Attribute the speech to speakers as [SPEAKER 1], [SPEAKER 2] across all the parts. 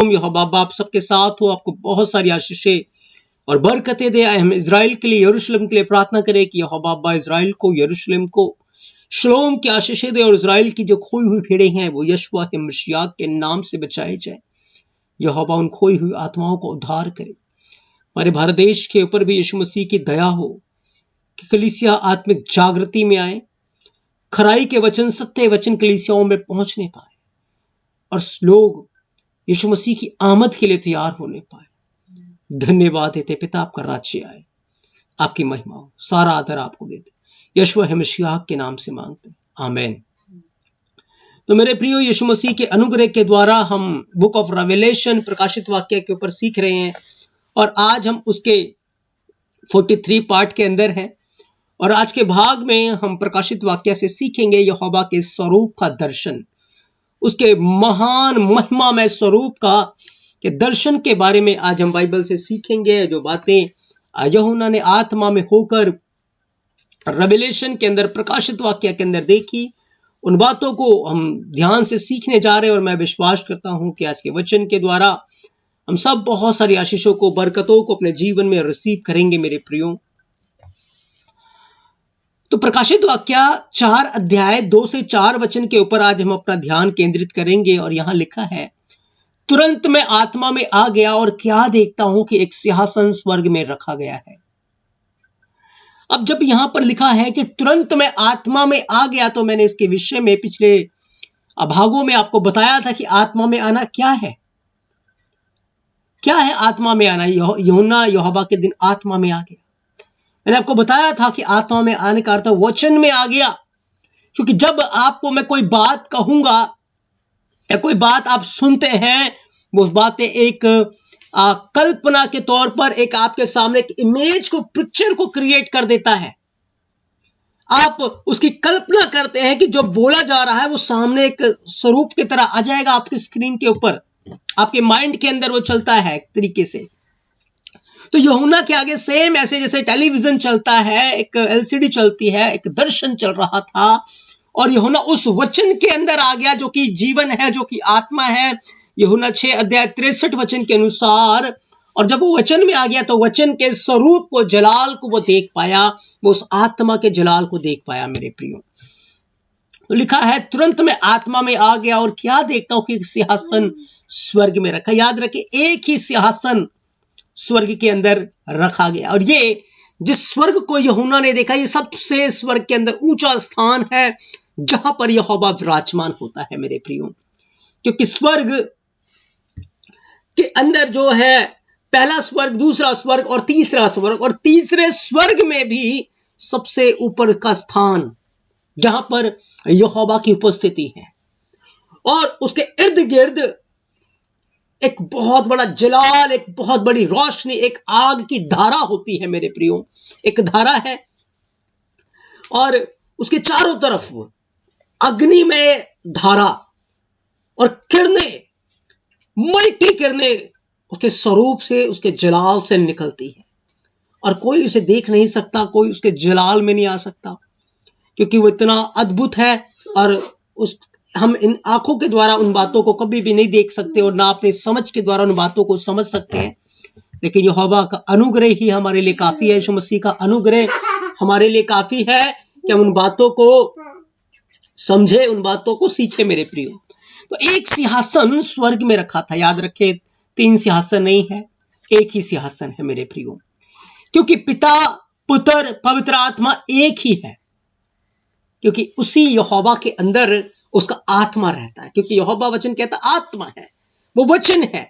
[SPEAKER 1] यहोवा बाप सबके साथ हो, आपको बहुत सारी आशीषें और बरकतें दे। हम इजराइल के लिए, यरूशलेम के लिए प्रार्थना करें कि यहोवा बाप इजराइल को, यरूशलेम को शलोम की आशीषें दे और इजराइल की जो खोई हुई भेड़ें हैं वो यशवा मसीह के नाम से बचाई जाए। यहोवा उन खोई हुई आत्माओं को उद्धार करे। हमारे भारत देश के ऊपर भी यीशु मसीह की दया हो कि कलीसिया आत्मिक जागृति में आए, खराई के वचन, सत्य वचन कलीसियाओं में पहुंचने पाए और लोग यीशु मसीह की आमद के लिए तैयार होने पाए। धन्यवाद देते पिता, आपका राज्य आए, आपकी महिमा हो, सारा आदर आपको देते, यशवा मसीह के नाम से मांगते, आमेन। तो मेरे प्रियो, यीशु मसीह के अनुग्रह के द्वारा हम बुक ऑफ रेवलेशन, प्रकाशित वाक्य के ऊपर सीख रहे हैं और आज हम उसके 43 पार्ट के अंदर हैं और आज के भाग में हम प्रकाशित वाक्य से सीखेंगे यहोवा के स्वरूप का दर्शन, उसके महान महिमामय स्वरूप का के दर्शन के बारे में आज हम बाइबल से सीखेंगे। जो बातें यूहन्ना ने आत्मा में होकर रेवलेशन के अंदर, प्रकाशित वाक्य के अंदर देखी, उन बातों को हम ध्यान से सीखने जा रहे हैं और मैं विश्वास करता हूं कि आज के वचन के द्वारा हम सब बहुत सारी आशीषों को, बरकतों को अपने जीवन में रिसीव करेंगे मेरे प्रियो। तो प्रकाशित वाक्य 4 अध्याय 2 से 4 वचन के ऊपर आज हम अपना ध्यान केंद्रित करेंगे और यहां लिखा है, तुरंत मैं आत्मा में आ गया और क्या देखता हूं कि एक सिंहासन स्वर्ग में रखा गया है। अब जब यहां पर लिखा है कि तुरंत मैं आत्मा में आ गया, तो मैंने इसके विषय में पिछले भागों में आपको बताया था कि आत्मा में आना क्या है। क्या है आत्मा में आना? यूहन्ना यहोवा के दिन आत्मा में आ गया। मैंने आपको बताया था कि आत्मा में आने का अर्थ वचन में आ गया, क्योंकि जब आपको मैं कोई बात कहूंगा या कोई बात आप सुनते हैं, वो बातें एक कल्पना के तौर पर एक आपके सामने एक इमेज को, पिक्चर को क्रिएट कर देता है। आप उसकी कल्पना करते हैं कि जो बोला जा रहा है वो सामने एक स्वरूप की तरह आ जाएगा आपकी स्क्रीन के ऊपर, आपके माइंड के अंदर वो चलता है एक तरीके से। तो यूहन्ना के आगे सेम ऐसे जैसे टेलीविजन चलता है, एक एलसीडी चलती है, एक दर्शन चल रहा था और यूहन्ना उस वचन के अंदर आ गया जो कि जीवन है, जो कि आत्मा है। यूहन्ना 6 अध्याय 63 वचन के अनुसार, और जब वो वचन में आ गया तो वचन के स्वरूप को, जलाल को वो देख पाया, वो उस आत्मा के जलाल को देख पाया मेरे प्रियो। तो लिखा है, तुरंत मैं आत्मा में आ गया और क्या देखता हूं कि सिंहासन स्वर्ग में रखा। याद रखे, एक ही सिंहासन स्वर्ग के अंदर रखा गया और ये जिस स्वर्ग को यूहन्ना ने देखा, ये सबसे स्वर्ग के अंदर ऊंचा स्थान है जहां पर यहोवा विराजमान होता है मेरे प्रियो। क्योंकि स्वर्ग के अंदर जो है पहला स्वर्ग, दूसरा स्वर्ग और तीसरा स्वर्ग, और तीसरे स्वर्ग में भी सबसे ऊपर का स्थान जहां पर यहोवा की उपस्थिति है और उसके इर्द गिर्द एक बहुत बड़ा जलाल, एक बहुत बड़ी रोशनी, एक आग की धारा होती है मेरे प्रियो। एक धारा है और उसके चारों तरफ अग्निमय धारा और किरणें, मई की किरणें उसके स्वरूप से, उसके जलाल से निकलती है और कोई उसे देख नहीं सकता, कोई उसके जलाल में नहीं आ सकता, क्योंकि वो इतना अद्भुत है और हम इन आंखों के द्वारा उन बातों को कभी भी नहीं देख सकते और ना अपनी समझ के द्वारा उन बातों को समझ सकते हैं। लेकिन यहोवा का अनुग्रह ही हमारे लिए काफी है, यीशु मसीह का अनुग्रह हमारे लिए काफी है कि हम उन बातों को समझे, उन बातों को सीखे मेरे प्रियो। तो एक सिंहासन स्वर्ग में रखा था। याद रखे, 3 सिंहासन नहीं है, एक ही सिंहासन है मेरे प्रियो, क्योंकि पिता, पुत्र, पवित्र आत्मा एक ही है, क्योंकि उसी यहोवा के अंदर उसका आत्मा रहता है। क्योंकि यहोवा वचन कहता आत्मा है, वो वचन है,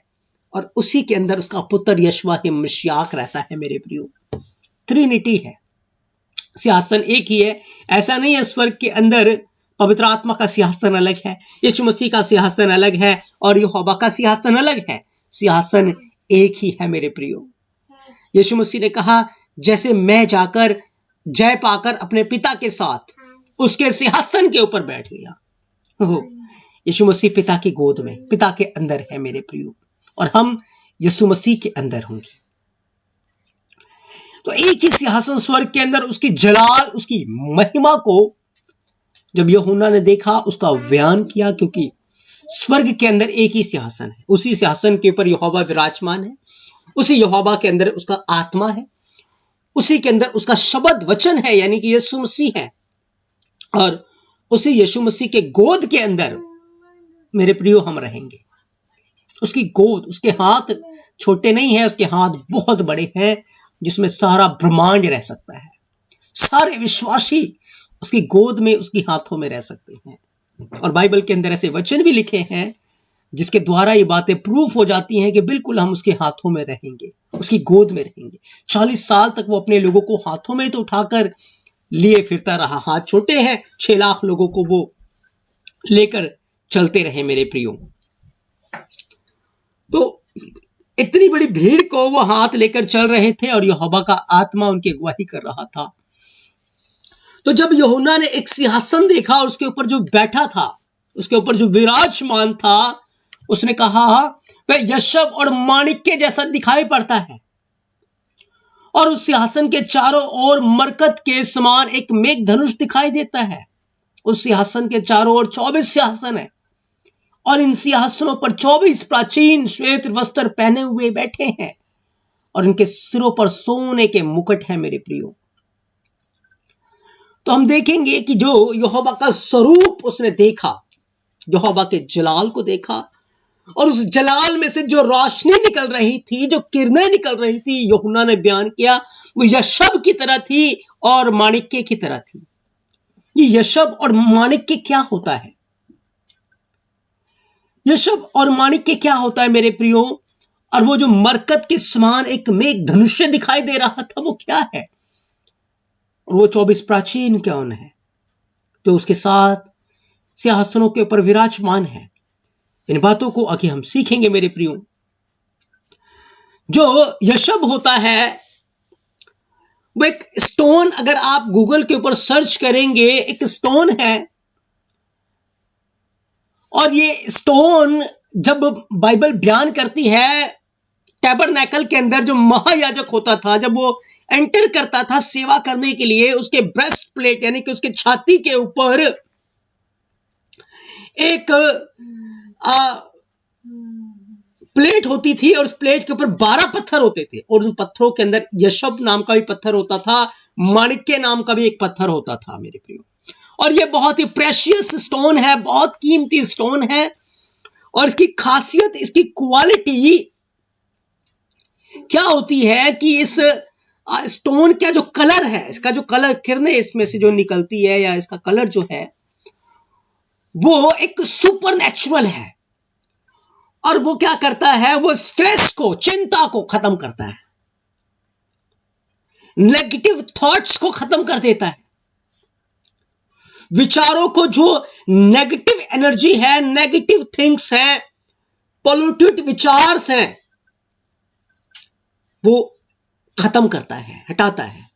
[SPEAKER 1] और उसी के अंदर उसका पुत्र यशवा मसीह रहता है मेरे प्रियो। ट्रिनिटी है, सिंहासन एक ही है। ऐसा नहीं है स्वर्ग के अंदर पवित्र आत्मा का सिंहासन अलग है, यीशु मसीह का सिंहासन अलग है और यहोवा का सिंहासन अलग है। सिंहासन एक ही है मेरे प्रियो। यीशु मसीह ने कहा, जैसे मैं जाकर जय पाकर अपने पिता के साथ उसके सिंहासन के ऊपर बैठ गया, यीशु मसीह पिता की गोद में, पिता के अंदर है मेरे प्रियो, और हम यीशु मसीह के अंदर होंगे। तो एक ही सिंहासन स्वर्ग के अंदर, उसकी जलाल, उसकी महिमा को जब यूहन्ना ने देखा, उसका बयान किया, क्योंकि स्वर्ग के अंदर एक ही सिंहासन है, उसी सिंहासन के ऊपर यहोवा विराजमान है, उसी यहोवा के अंदर उसका आत्मा है, उसी के अंदर उसका शब्द वचन है यानी कि यीशु मसीह है, और उसी यीशु मसीह के गोद के अंदर मेरे प्रियो हम रहेंगे। उसकी गोद, उसके हाथ छोटे नहीं है, उसके हाथ बहुत बड़े हैं जिसमें सारा ब्रह्मांड रह सकता है। सारे विश्वासी उसकी गोद में, उसकी हाथों में रह सकते हैं। और बाइबल के अंदर ऐसे वचन भी लिखे हैं जिसके द्वारा ये बातें प्रूफ हो जाती हैं कि बिल्कुल हम उसके हाथों में रहेंगे, उसकी गोद में रहेंगे। 40 साल तक वो अपने लोगों को हाथों में तो उठाकर लिए फिरता रहा। हाथ छोटे हैं, 6 लाख लोगों को वो लेकर चलते रहे मेरे प्रियो। तो इतनी बड़ी भीड़ को वो हाथ लेकर चल रहे थे और यहोवा का आत्मा उनकी अगुवाई कर रहा था। तो जब यूहन्ना ने एक सिंहासन देखा और उसके ऊपर जो बैठा था, उसके ऊपर जो विराजमान था, उसने कहा वह यशब और माणिक्य जैसा दिखाई पड़ता है, और उस सिंहासन के चारों ओर मरकत के समान एक मेघधनुष दिखाई देता है। उस सिंहासन के चारों ओर 24 सिंहासन है, और इन सिंहासनों पर 24 प्राचीन श्वेत वस्त्र पहने हुए बैठे हैं, और इनके सिरों पर सोने के मुकुट है मेरे प्रियो। तो हम देखेंगे कि जो यहोवा का स्वरूप उसने देखा, यहोवा के जलाल को देखा, और उस जलाल में से जो रोशनी निकल रही थी, जो किरणें निकल रही थी, यूहन्ना ने बयान किया वो यशब की तरह थी और माणिक्य की तरह थी। ये यशब और माणिक्य क्या होता है? यशब और माणिक्य क्या होता है मेरे प्रियो? और वो जो मरकत के समान एक मेघ धनुष्य दिखाई दे रहा था, वो क्या है? और वो 24 प्राचीन कौन है तो उसके साथ सिंहासनों के ऊपर विराजमान है? इन बातों को आगे हम सीखेंगे मेरे प्रियो। जो यशब होता है वो एक स्टोन, अगर आप गूगल के ऊपर सर्च करेंगे, एक स्टोन है, और ये स्टोन जब बाइबल बयान करती है, टैबरनेकल के अंदर जो महायाजक होता था, जब वो एंटर करता था सेवा करने के लिए, उसके ब्रेस्ट प्लेट यानी कि उसके छाती के ऊपर एक प्लेट होती थी, और उस प्लेट के ऊपर 12 पत्थर होते थे, और उन पत्थरों के अंदर यशब नाम का भी पत्थर होता था, माणिक्य नाम का भी एक पत्थर होता था मेरे प्रियो। और ये बहुत ही प्रेशियस स्टोन है, बहुत कीमती स्टोन है, और इसकी खासियत, इसकी क्वालिटी क्या होती है कि इस स्टोन का जो कलर है, इसका जो कलर, किरणें इसमें से जो निकलती है, या इसका कलर जो है वो एक सुपरनैचुरल है। और वो क्या करता है? वो स्ट्रेस को, चिंता को खत्म करता है, नेगेटिव थॉट्स को खत्म कर देता है, विचारों को, जो नेगेटिव एनर्जी है, नेगेटिव थिंग्स है, पॉल्यूटेड विचार्स हैं, वो खत्म करता है, हटाता है।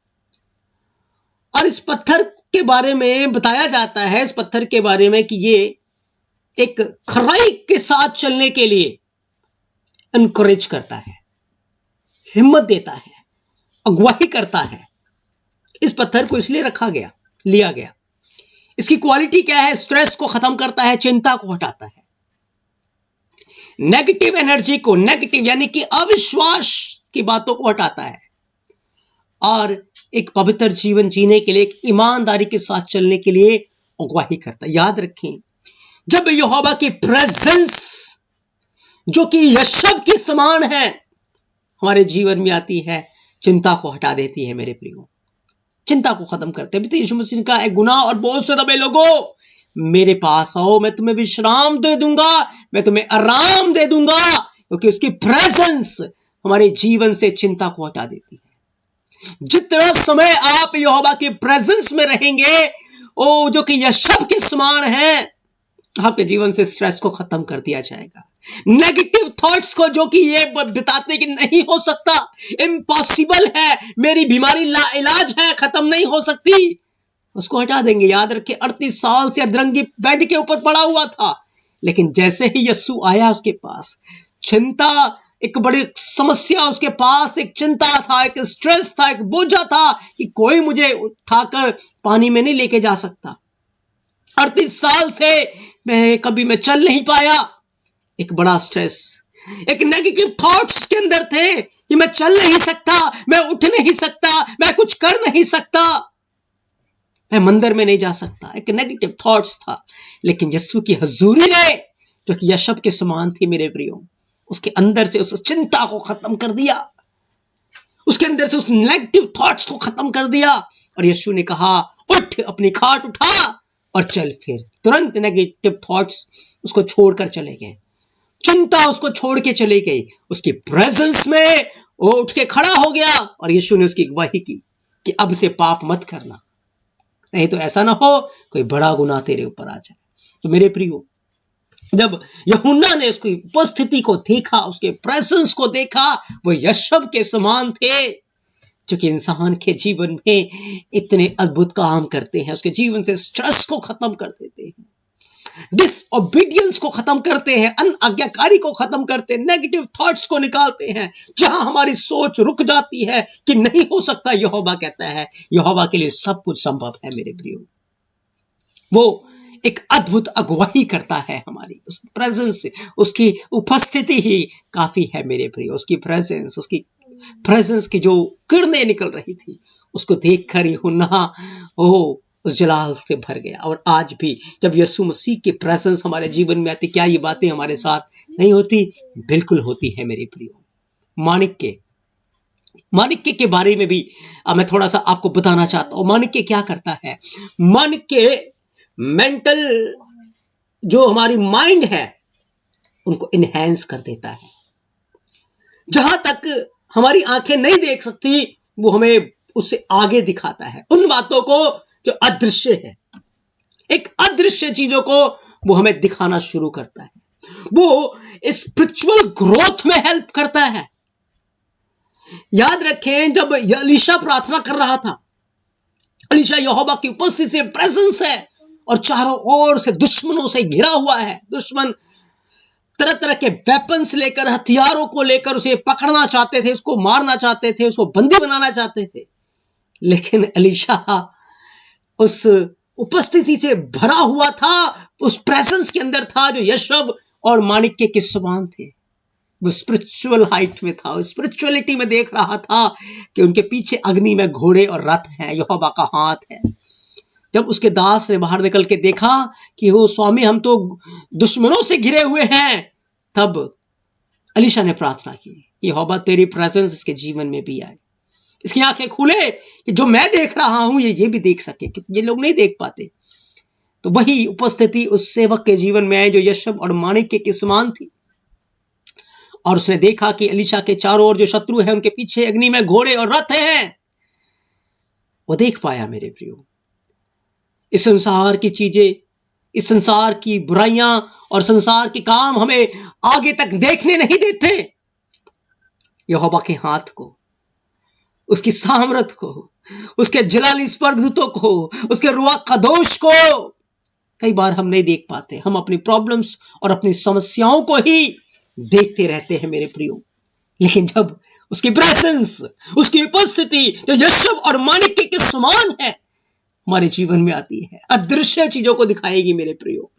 [SPEAKER 1] और इस पत्थर के बारे में बताया जाता है, इस पत्थर के बारे में कि ये एक खराई के साथ चलने के लिए एनकरेज करता है, हिम्मत देता है, अगुवाई करता है। इस पत्थर को इसलिए रखा गया, लिया गया। इसकी क्वालिटी क्या है? स्ट्रेस को खत्म करता है, चिंता को हटाता है, नेगेटिव एनर्जी को, नेगेटिव यानी कि अविश्वास की बातों को हटाता है, और एक पवित्र जीवन जीने के लिए, एक ईमानदारी के साथ चलने के लिए अगुवाई करता है। याद रखें, जब यहोवा की प्रेजेंस जो कि यशब के समान है हमारे जीवन में आती है, चिंता को हटा देती है मेरे प्रियो, चिंता को खत्म करते हैं। तो यीशु मसीह का एक गुनाह और बहुत से दबे लोगों, मेरे पास आओ, मैं तुम्हें विश्राम दे दूंगा, मैं तुम्हें आराम दे दूंगा, क्योंकि उसकी प्रेजेंस हमारे जीवन से चिंता को हटा देती है। जितना समय आप यहोवा की प्रेजेंस में रहेंगे, ओ जो कि यशब के समान है, आपके जीवन से स्ट्रेस को खत्म कर दिया जाएगा। नेगेटिव थॉट्स को, जो कि ये बताते कि नहीं हो सकता, इम्पॉसिबल है, मेरी बीमारी लाइलाज है, खत्म नहीं हो सकती, उसको हटा देंगे। याद रखें, 38 साल से अधरंगी बेड के ऊपर पड़ा हुआ था, लेकिन जैसे ही यीशु आया उसके पास, चिंता, एक बड़ी समस्या उसके पास, एक चिंता था, एक स्ट्रेस था, एक बोझा था कि कोई मुझे उठाकर पानी में नहीं लेके जा सकता। 38 साल से मैं चल नहीं पाया। एक बड़ा स्ट्रेस, एक नेगेटिव थॉट्स के अंदर थे कि मैं चल नहीं सकता, मैं उठ नहीं सकता, मैं कुछ कर नहीं सकता, मैं मंदिर में नहीं जा सकता। एक नेगेटिव थॉट्स था। लेकिन यीशु की हजूरी ने, जो कि यशब के समान थी मेरे प्रियो, उसके अंदर से उस चिंता को खत्म कर दिया, उसके अंदर से उस नेगेटिव थॉट्स को खत्म कर दिया। और यीशु ने कहा, उठ, अपनी खाट उठा और चल। फिर तुरंत नेगेटिव थॉट्स उसको छोड़कर चले गए, चिंता उसको छोड़ के चली गई। उसकी प्रेजेंस में वो उठ के खड़ा हो गया और यीशु ने उसकी गवाही की कि अब से पाप मत करना, नहीं तो ऐसा ना हो कोई बड़ा गुनाह तेरे ऊपर आ जाए। तो मेरे प्रियो, जब यूहन्ना ने उसकी उपस्थिति को देखा, उसके प्रेजेंस को देखा, वो यशब के समान थे, जो कि इंसान के जीवन में इतने अद्भुत काम करते हैं, उसके जीवन से स्ट्रेस को खत्म कर देते हैं, डिसओबीडियंस को खत्म करते हैं, अनाज्ञाकारी को खत्म करते हैं, नेगेटिव थॉट्स को निकालते हैं। जहां हमारी सोच रुक जाती है कि नहीं हो सकता, यहोवा कहता है यहोवा के लिए सब कुछ संभव है। मेरे प्रियो, वो एक अद्भुत अगुवाई करता है हमारी, उसकी प्रेजेंस से, उसकी उपस्थिति ही काफी है मेरे प्रियो। उसकी प्रेजेंस की जो किरणें निकल रही थी, उसको देखकर यूहन्ना उस जलाल से भर गया। और आज भी जब यीशु मसीह की प्रेजेंस हमारे जीवन में आती, क्या ये बातें हमारे साथ नहीं होती? बिल्कुल होती है मेरे प्रियो। माणिक्य के बारे में भी मैं थोड़ा सा आपको बताना चाहता हूं। माणिक्य क्या करता है? माणिक्य मेंटल, जो हमारी माइंड है, उनको इनहेंस कर देता है। जहां तक हमारी आंखें नहीं देख सकती, वो हमें उससे आगे दिखाता है उन बातों को जो अदृश्य है। एक अदृश्य चीजों को वो हमें दिखाना शुरू करता है। वो स्पिरिचुअल ग्रोथ में हेल्प करता है। याद रखें, जब एलीशा प्रार्थना कर रहा था, एलीशा यहोवा की उपस्थिति से, प्रेजेंस है, और चारों ओर से दुश्मनों से घिरा हुआ है। दुश्मन तरह तरह के वेपन्स लेकर, हथियारों को लेकर उसे पकड़ना चाहते थे, उसको मारना चाहते थे, उसको बंदी बनाना चाहते थे। लेकिन एलीशा उस उपस्थिति से भरा हुआ था, उस प्रेजेंस के अंदर था, जो यशब और माणिक्य के समान थे। वो स्पिरिचुअल हाइट में था, स्पिरिचुअलिटी में देख रहा था कि उनके पीछे अग्नि में घोड़े और रथ हैं, यहोवा का हाथ है। जब उसके दास ने बाहर निकल के देखा कि हो स्वामी, हम तो दुश्मनों से घिरे हुए हैं, तब एलीशा ने प्रार्थना की, यहोवा तेरी प्रेजेंस इसके जीवन में भी आए, इसकी आंखें खुले कि जो मैं देख रहा हूं ये भी देख सके, क्योंकि ये लोग नहीं देख पाते। तो वही उपस्थिति उस सेवक के जीवन में आई, जो यशब और माणिक्य के समान थी। और उसने देखा कि एलीशा के चारों ओर जो शत्रु है, उनके पीछे अग्नि में घोड़े और रथ हैं। वो देख पाया मेरे प्रियो, इस संसार की चीजें, इस संसार की बुराइयां और संसार के काम हमें आगे तक देखने नहीं देते। यहोवा के हाथ को, उसकी सामर्थ को, उसके जलाली स्वर्गदूतों को, उसके रुआ कदोश को कई बार हम नहीं देख पाते। हम अपनी प्रॉब्लम्स और अपनी समस्याओं को ही देखते रहते हैं मेरे प्रियो। लेकिन जब उसकी प्रेजेंस, उसकी उपस्थिति जो यशब और माणिक्य के समान है, हमारे जीवन में आती है, अदृश्य चीजों को दिखाएगी मेरे प्रियो,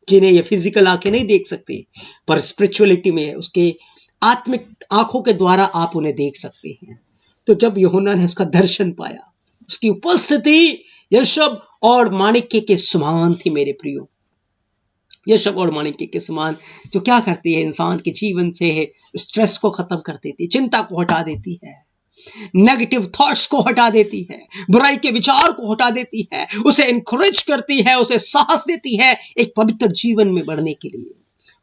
[SPEAKER 1] जिन्हें ये फिजिकल आंखें नहीं देख सकती, पर स्पिरिचुअलिटी में उसके आत्मिक आंखों के द्वारा आप उन्हें देख सकते हैं। तो जब यूहन्ना ने उसका दर्शन पाया, उसकी उपस्थिति यशब और माणिक्य के समान थी मेरे प्रियो। यशब और माणिक्य के समान, जो क्या करती है, इंसान के जीवन से स्ट्रेस को खत्म कर देती है, चिंता को हटा देती है, नेगेटिव थॉट्स को हटा देती है, बुराई के विचार को हटा देती है, उसे इनकरेज करती है, उसे साहस देती है एक पवित्र जीवन में बढ़ने के लिए।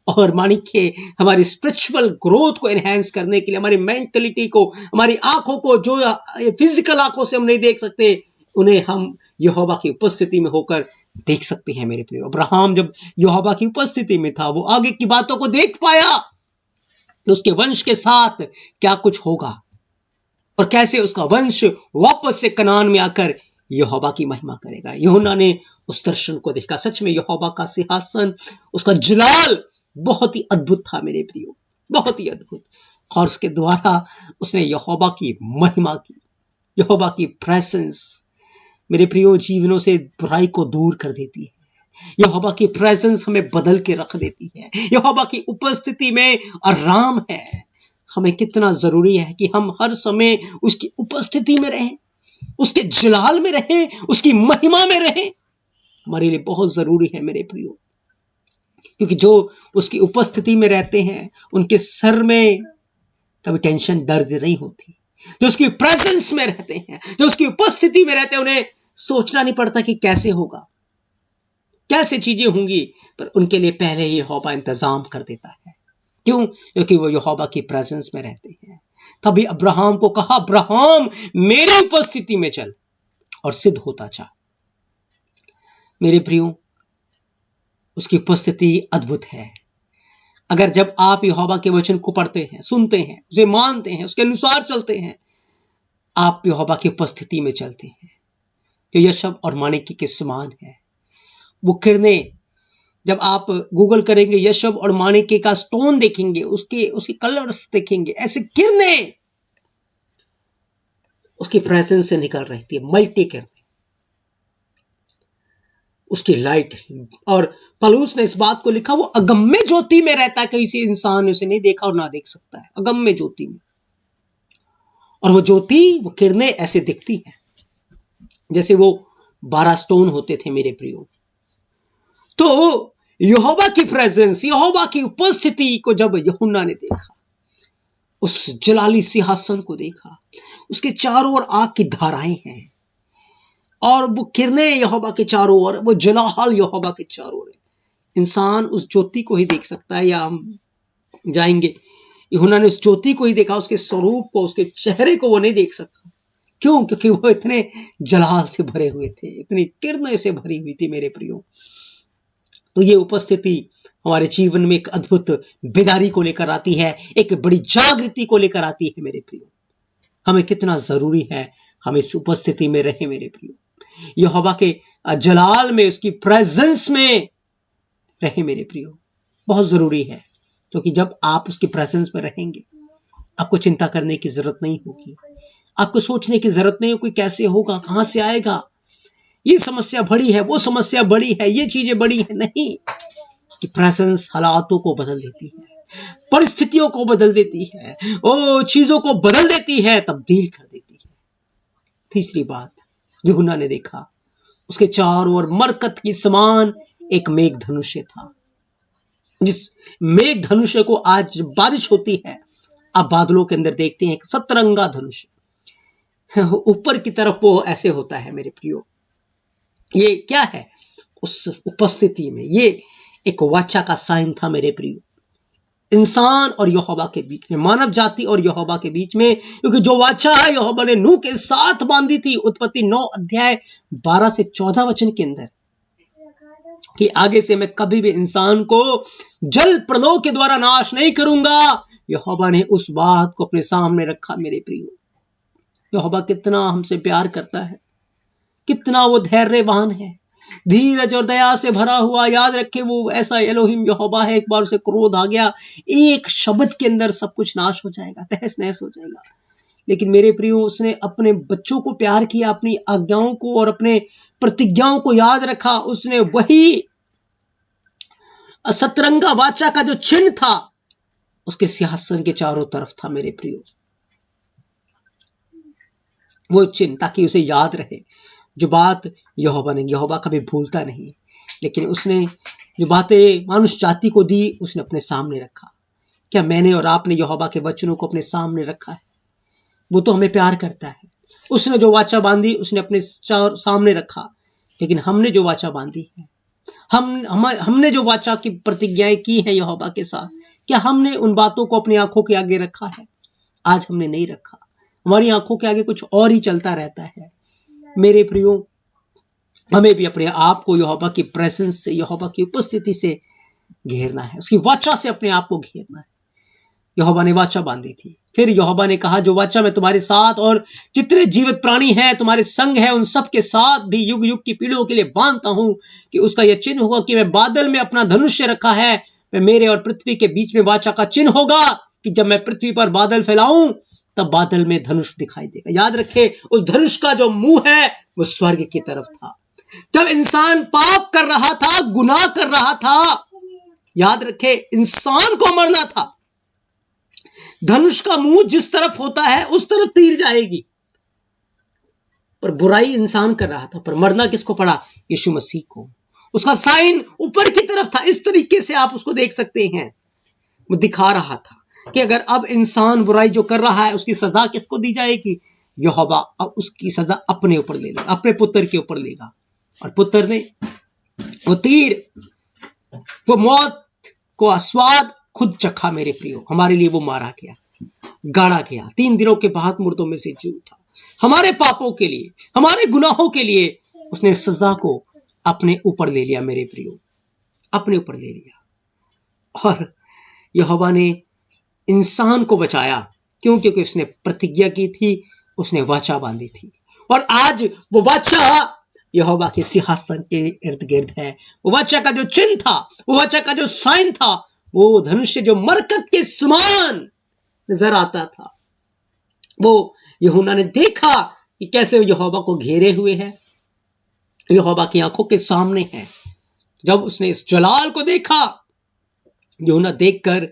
[SPEAKER 1] और माणिक्य हमारी स्पिरिचुअल ग्रोथ को एनहेंस करने के लिए, हमारी मेंटलिटी को, हमारी आंखों को, जो फिजिकल आंखों से हम नहीं देख सकते, उन्हें हम यहोवा की उपस्थिति में होकर देख सकते हैं मेरे प्रिय। अब्राहम जब यहोवा की उपस्थिति में था, वो आगे की बातों को देख पाया, तो उसके वंश के साथ क्या कुछ होगा और कैसे उसका वंश वापस से कनान में आकर यहोवा की महिमा करेगा। यूहन्ना ने उस दर्शन को देखा। सच में यहोवा का सिंहासन, उसका जलाल बहुत ही अद्भुत था मेरे प्रियो, बहुत ही अद्भुत। और उसके द्वारा उसने यहोवा की महिमा की। यहोवा की प्रेजेंस मेरे प्रियो जीवनों से बुराई को दूर कर देती है, यहोवा की प्रेजेंस हमें बदल के रख देती है। यहोवा की उपस्थिति में आराम है। हमें कितना जरूरी है कि हम हर समय उसकी उपस्थिति में रहें, उसके जलाल में रहें, उसकी महिमा में रहें। हमारे लिए बहुत जरूरी है मेरे प्रियो, क्योंकि जो उसकी उपस्थिति में रहते हैं उनके सर में कभी टेंशन दर्द नहीं होती। जो उसकी प्रेजेंस में रहते हैं, जो उसकी उपस्थिति में रहते हैं, उन्हें सोचना नहीं पड़ता कि कैसे होगा, कैसे चीजें होंगी, पर उनके लिए पहले ही यहोवा इंतजाम कर देता है। क्यों? क्योंकि वो यहोवा की प्रेजेंस में रहते हैं। तभी अब्राहम को कहा, अब्राहम मेरी उपस्थिति में चल और सिद्ध होता जा। मेरे प्रियो, उसकी उपस्थिति अद्भुत है। अगर जब आप यहोवा के वचन को पढ़ते हैं, सुनते हैं, उसे मानते हैं, उसके अनुसार चलते हैं, आप यहोवा की उपस्थिति में चलते हैं, जो यशब और माणिक्य के समान है। वो किरणें, जब आप गूगल करेंगे यशब और माणिक्य का स्टोन देखेंगे, उसके कलर्स देखेंगे, ऐसे किरणें उसकी प्रेजेंस से निकल रही थी, मल्टी किरणें, उसकी लाइट। और पलूस ने इस बात को लिखा, वो अगम्य ज्योति में रहता है, किसी इंसान ने उसे नहीं देखा और ना देख सकता है, अगम्य ज्योति में। और वो ज्योति, वो किरणें ऐसे दिखती हैं जैसे वो 12 स्टोन होते थे मेरे प्रियो। तो यहोवा की प्रेजेंस, यहोवा की उपस्थिति को जब यूहन्ना ने देखा, उस जलाली सिंहासन को देखा, उसके चारों ओर आग की धाराएं हैं और वो किरणें यहोवा के चारों ओर, वो जलाल यहोवा के चारों ओर। इंसान उस ज्योति को ही देख सकता है, या हम जाएंगे, यूहन्ना ने उस ज्योति को ही देखा, उसके स्वरूप को, उसके चेहरे को वो नहीं देख सका। क्यों? क्योंकि वो इतने जलाल से भरे हुए थे, इतनी किरणें से भरी हुई थी मेरे प्रियो। तो ये उपस्थिति हमारे जीवन में एक अद्भुत बेदारी को लेकर आती है, एक बड़ी जागृति को लेकर आती है मेरे प्रियो। हमें कितना जरूरी है हम इस उपस्थिति में रहें मेरे प्रियो, यहोवा के जलाल में, उसकी प्रेजेंस में रहें मेरे प्रियो। बहुत जरूरी है, क्योंकि जब आप उसकी प्रेजेंस में रहेंगे, आपको चिंता करने की जरूरत नहीं होगी, आपको सोचने की जरूरत नहीं होगी कैसे होगा, कहां से आएगा, ये समस्या बड़ी है, वो समस्या बड़ी है, ये चीजें बड़ी है। नहीं, उसकी प्रेजेंस हालातों को बदल देती है, परिस्थितियों को बदल देती है, ओ चीजों को बदल देती है, तब्दील कर देती है। तीसरी बात यूहन्ना ने देखा, उसके चारों ओर मरकत की समान एक मेघ धनुष्य था। जिस मेघ धनुष्य को आज बारिश होती है, आप बादलों के अंदर देखते हैं, सतरंगा धनुष्य ऊपर की तरफ वो ऐसे होता है मेरे प्रियो। ये क्या है? उस उपस्थिति में ये एक वाचा का साइन था मेरे प्रियो, इंसान और यहोवा के बीच में, मानव जाति और यहोवा के बीच में। क्योंकि जो वाचा है यहोवा ने नूह के साथ बांधी थी, उत्पत्ति 9 अध्याय 12 से 14 वचन के अंदर, कि आगे से मैं कभी भी इंसान को जल प्रलय के द्वारा नाश नहीं करूंगा। यहोवा ने उस बात को अपने सामने रखा मेरे प्रियो। यहोवा कितना हमसे प्यार करता है, कितना वो धैर्यवान है, धीरज और दया से भरा हुआ। याद रखे, वो ऐसा एलोहिम यहोवा है, एक बार उसे क्रोध आ गया, एक शब्द के अंदर सब कुछ नाश हो जाएगा, तहस नहस हो जाएगा। लेकिन मेरे प्रियो, उसने अपने बच्चों को प्यार किया, अपनी आज्ञाओं को और अपने प्रतिज्ञाओं को याद रखा। उसने वही सतरंगा वाचा का जो चिन्ह था, उसके सिंहासन के चारों तरफ था मेरे प्रियो, वो चिन्ह, ताकि उसे याद रहे जो बात यहोवा ने, यहोवा कभी भूलता नहीं, लेकिन उसने जो बातें मनुष्य जाति को दी, उसने अपने सामने रखा। क्या मैंने और आपने यहोवा के वचनों को अपने सामने रखा है? वो तो हमें प्यार करता है। उसने जो वाचा बांधी, उसने अपने सामने रखा। लेकिन हमने जो वाचा बांधी है, हमने जो वाचा की प्रतिज्ञाएं की है यहोवा के साथ, क्या हमने उन बातों को अपनी आंखों के आगे रखा है? आज हमने नहीं रखा। हमारी आंखों के आगे कुछ और ही चलता रहता है। मेरे प्रियो, हमें भी अपने आप को यहोवा की प्रेजेंस से, यहोवा की उपस्थिति से घेरना है, उसकी वाचा से अपने आप को घेरना है। यहोवा ने वाचा बांधी थी। फिर यहोवा ने कहा, जो वाचा मैं तुम्हारे साथ और जितने जीवित प्राणी हैं तुम्हारे संग है, उन सब के साथ भी युग युग की पीढ़ियों के लिए बांधता हूं, कि उसका यह चिन्ह होगा कि मैं बादल में अपना धनुष्य रखा है, मैं मेरे और पृथ्वी के बीच में वाचा का चिन्ह होगा, कि जब मैं पृथ्वी पर बादल फैलाऊं, तब बादल में धनुष दिखाई देगा। याद रखे, उस धनुष का जो मुंह है वो स्वर्ग की तरफ था। जब इंसान पाप कर रहा था, गुनाह कर रहा था, याद रखे इंसान को मरना था। धनुष का मुंह जिस तरफ होता है उस तरफ तीर जाएगी, पर बुराई इंसान कर रहा था, पर मरना किसको पड़ा? यीशु मसीह को। उसका साइन ऊपर की तरफ था। इस तरीके से आप उसको देख सकते हैं। वो दिखा रहा था कि अगर अब इंसान बुराई जो कर रहा है उसकी सजा किसको दी जाएगी? यहोवा अब उसकी सजा अपने ऊपर ले लेगा, अपने पुत्र के ऊपर लेगा। और पुत्र ने वो तीर, वो मौत को आस्वाद खुद चखा मेरे प्रियो। हमारे लिए वो मारा गया, गाड़ा गया, 3 दिनों के बाद मुर्दों में से जी उठा। हमारे पापों के लिए, हमारे गुनाहों के लिए उसने सजा को अपने ऊपर ले लिया मेरे प्रियो, अपने ऊपर ले लिया। और यहोवा ने इंसान को बचाया। क्यों? क्योंकि उसने प्रतिज्ञा की थी, उसने वाचा बांधी थी। और आज वो वाचा यहोवा के सिंहासन के इर्द गिर्द है। वो वाचा का जो चिन्ह था, वो वाचा का जो साइन था, वो धनुष जो मरकत के समान नजर आता था, वो यूहन्ना ने देखा कि कैसे यहोवा को घेरे हुए है, यहोवा की आंखों के सामने है। जब उसने इस जलाल को देखा, यूहन्ना देखकर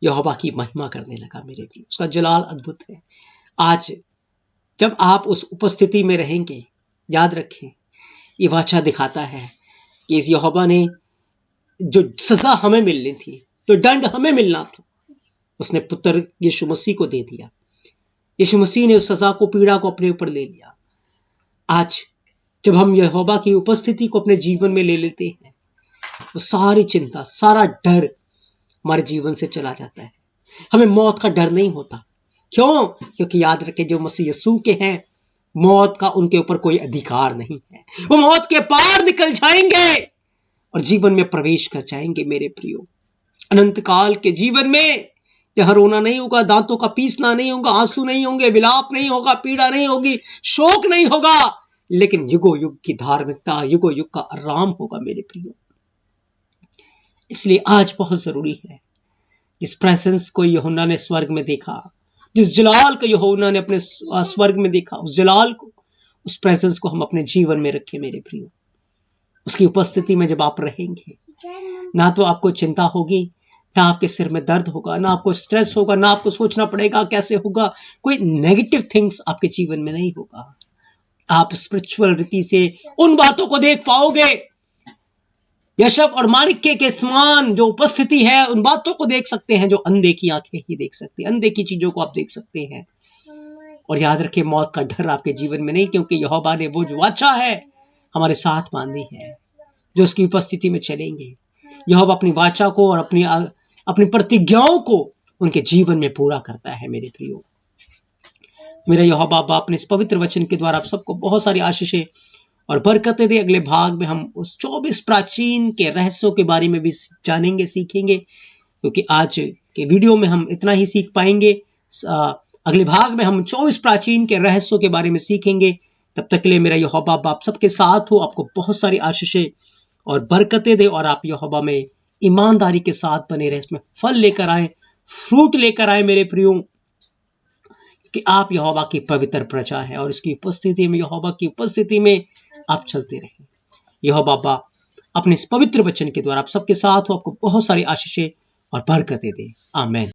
[SPEAKER 1] यहोवा की महिमा करने लगा मेरे भी। उसका जलाल अद्भुत है। आज जब आप उस उपस्थिति में रहेंगे, याद रखें ये वाचा दिखाता है कि इस यहोवा ने जो सजा हमें मिलनी थी, जो दंड हमें मिलना था, उसने पुत्र यीशु मसीह को दे दिया। यीशु मसीह ने उस सजा को, पीड़ा को अपने ऊपर ले लिया। आज जब हम यहोवा की उपस्थिति को अपने जीवन में ले लेते हैं, तो सारी चिंता, सारा डर हमारे जीवन से चला जाता है। हमें मौत का डर नहीं होता। क्यों? क्योंकि याद रखें जो मसीह यीशु के हैं, मौत का उनके ऊपर कोई अधिकार नहीं है। वो मौत के पार निकल जाएंगे और जीवन में प्रवेश कर जाएंगे मेरे प्रियो। अनंत काल के जीवन में जहां रोना नहीं होगा, दांतों का पीसना नहीं होगा, आंसू नहीं होंगे, विलाप नहीं होगा, पीड़ा नहीं होगी, शोक नहीं होगा, लेकिन युगो युग की धार्मिकता, युगो युग का आराम होगा मेरे प्रियो। इसलिए आज बहुत जरूरी है, जिस प्रेजेंस को यूहन्ना ने स्वर्ग में देखा, जिस जलाल को यूहन्ना ने अपने स्वर्ग में देखा, उस जलाल को, उस प्रेजेंस को हम अपने जीवन में रखें मेरे प्रियो। उसकी उपस्थिति में जब आप रहेंगे, ना तो आपको चिंता होगी, ना आपके सिर में दर्द होगा, ना आपको स्ट्रेस होगा, ना आपको सोचना पड़ेगा कैसे होगा, कोई नेगेटिव थिंग्स आपके जीवन में नहीं होगा। आप स्पिरिचुअल रीति से उन बातों को देख पाओगे। यशब और माणिक्य के समान जो उपस्थिति है, उन बातों को देख सकते हैं जो अनदेखी आंखें ही देख सकती हैं। अनदेखी चीजों को आप देख सकते हैं। और याद रखें, मौत का डर आपके जीवन में नहीं, क्योंकि यहोवा ने वो जो वाचा है हमारे साथ बांधी है, जो उसकी उपस्थिति में चलेंगे। यहोवा अपनी वाचा को और अपनी प्रतिज्ञाओं को उनके जीवन में पूरा करता है मेरे प्रियो। मेरा यहोवा बाप अपने इस पवित्र वचन के द्वारा आप सबको बहुत सारी आशीषें और बरकतें दे। अगले भाग में हम उस 24 प्राचीन के रहस्यों के बारे में भी जानेंगे, सीखेंगे, क्योंकि आज के वीडियो में हम इतना ही सीख पाएंगे। अगले भाग में हम 24 प्राचीन के रहस्यों के बारे में सीखेंगे। तब तक के लिए मेरा यहोवा बाप सबके साथ हो, आपको बहुत सारी आशीषें और बरकतें दे, और आप यहोवा में ईमानदारी के साथ बने रहे, इसमें फल लेकर आए, फ्रूट लेकर आए मेरे प्रियो, कि आप यहोवा की पवित्र प्रजा है और इसकी उपस्थिति में, यहोवा की उपस्थिति में आप चलते रहें। यहोवा बाप अपने इस पवित्र वचन के द्वारा आप सबके साथ हो, आपको बहुत सारी आशीषें और बरकतें दे। आमीन।